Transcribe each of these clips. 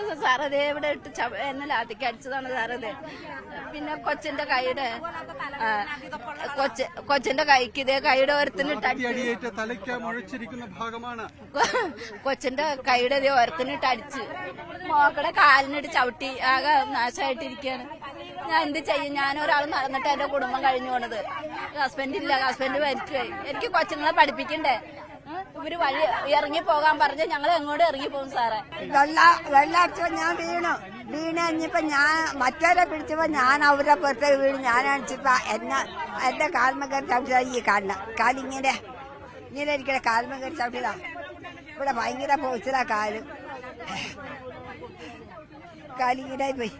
അത് സാറതേ ഇവിടെ ഇട്ട് എന്നെ ലാത്തിക്ക് അടിച്ചതാണ് സാറത്. പിന്നെ കൊച്ചിന്റെ കൈയുടെ കൊച്ചിന്റെ കൈക്ക് ഇതേ കൈയുടെ ഓരത്തിനിട്ട് കൊച്ചിന്റെ കൈയുടെ ഇതേ ഓരത്തിനിട്ട് അടിച്ച് മോക്കടെ കാലിനിട്ട് ചവിട്ടി ആകെ നാശമായിട്ടിരിക്കുകയാണ്. ഞാൻ എന്ത് ചെയ്യും? ഞാനൊരാൾ നടന്നിട്ട് എന്റെ കുടുംബം കഴിഞ്ഞു പോണത്. ഹസ്ബൻഡ് ഇല്ല, ഹസ്ബൻഡ് മരിച്ചുപോയി. എനിക്ക് കൊച്ചുങ്ങളെ പഠിപ്പിക്കണ്ടേ? ഇവര് വഴി ഇറങ്ങി പോകാൻ പറഞ്ഞ ഞങ്ങൾ എങ്ങോട്ടും ഇറങ്ങി പോകും സാറേ. വെള്ളടിച്ചപ്പോ ഞാൻ വീണഴിഞ്ഞപ്പോ ഞാൻ മറ്റവരെ പിടിച്ചപ്പോ ഞാൻ അവരുടെ പുറത്തേക്ക് വീണ് ഞാൻ അടിച്ചപ്പോ എന്റെ കാൽമകർ ചവിട്ടിയതാ. ഈ കാലിങ്ങനെ ഇരിക്കണ കാൽമകർ ചവിട്ടിയതാ. ഇവിടെ ഭയങ്കര പോച്ചിലാ കാലിങ്ങനെ പോയി.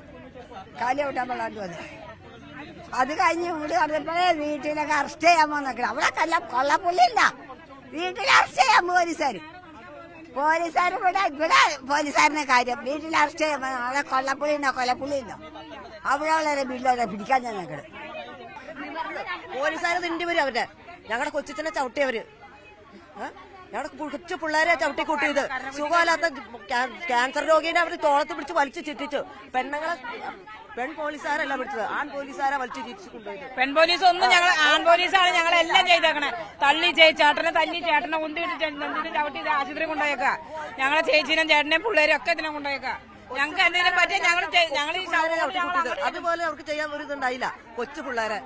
കാലി ഔട്ടാൻ പാടാണ്ട് വന്നു. അത് കഴിഞ്ഞ് ഇവിടെ പറഞ്ഞപ്പോഴേ വീട്ടിലൊക്കെ അറസ്റ്റ് ചെയ്യാൻ പോന്നേക്കണം. അവിടെ കൊള്ളപ്പുള്ളില്ല, വീട്ടിൽ അറസ്റ്റ് ചെയ്യാൻ പോലീസുകാർ ഇവിടെ പോലീസുകാരനെ കാര്യം വീട്ടിൽ അറസ്റ്റ് ചെയ്യാൻ അവിടെ കൊല്ലപ്പുള്ളിയുണ്ടോ അവിടെ വളരെ വീട്ടിലെ പിടിക്കാൻ ഞാൻ ഞങ്ങള് പോലീസുകാർ തിണ്ടി വരും. അവരുടെ ഞങ്ങളുടെ കൊച്ചിനെ ചവിട്ടിയവര്, ഞങ്ങളുടെ കൊച്ചു പിള്ളേരെ ചവിട്ടി കൂട്ടിയത്. സുഖമില്ലാത്ത ക്യാൻസർ രോഗീനെ അവർ തോളത്ത് പിടിച്ച് വലിച്ചു ചിറ്റിച്ചു. പെൺ പോലീസുകാരല്ല പിടിച്ചത്, ആൺ പോലീസുകാരെ വലിച്ചു ചിറ്റിച്ചു കൊണ്ടുപോയത്. പെൺ പോലീസ് ഒന്നും ഞങ്ങൾ ആൺ പോലീസാണ് ഞങ്ങളെല്ലാം ചെയ്തേക്കണേ. ചേട്ടനെ ഉന്തിട്ട് ചവിട്ടി ആശുപത്രി കൊണ്ടുപോയേക്ക. ഞങ്ങളെ ചേച്ചീനും ചേട്ടനെയും പിള്ളേരും ഒക്കെ ഇതിനെ കൊണ്ടുപോയേക്ക. ഞങ്ങൾക്ക് എന്തെങ്കിലും പറ്റിയ ഞങ്ങൾ അതുപോലെ അവർക്ക് ചെയ്യാൻ ഒരു ഇതുണ്ടായില്ല. കൊച്ചു പിള്ളേരെ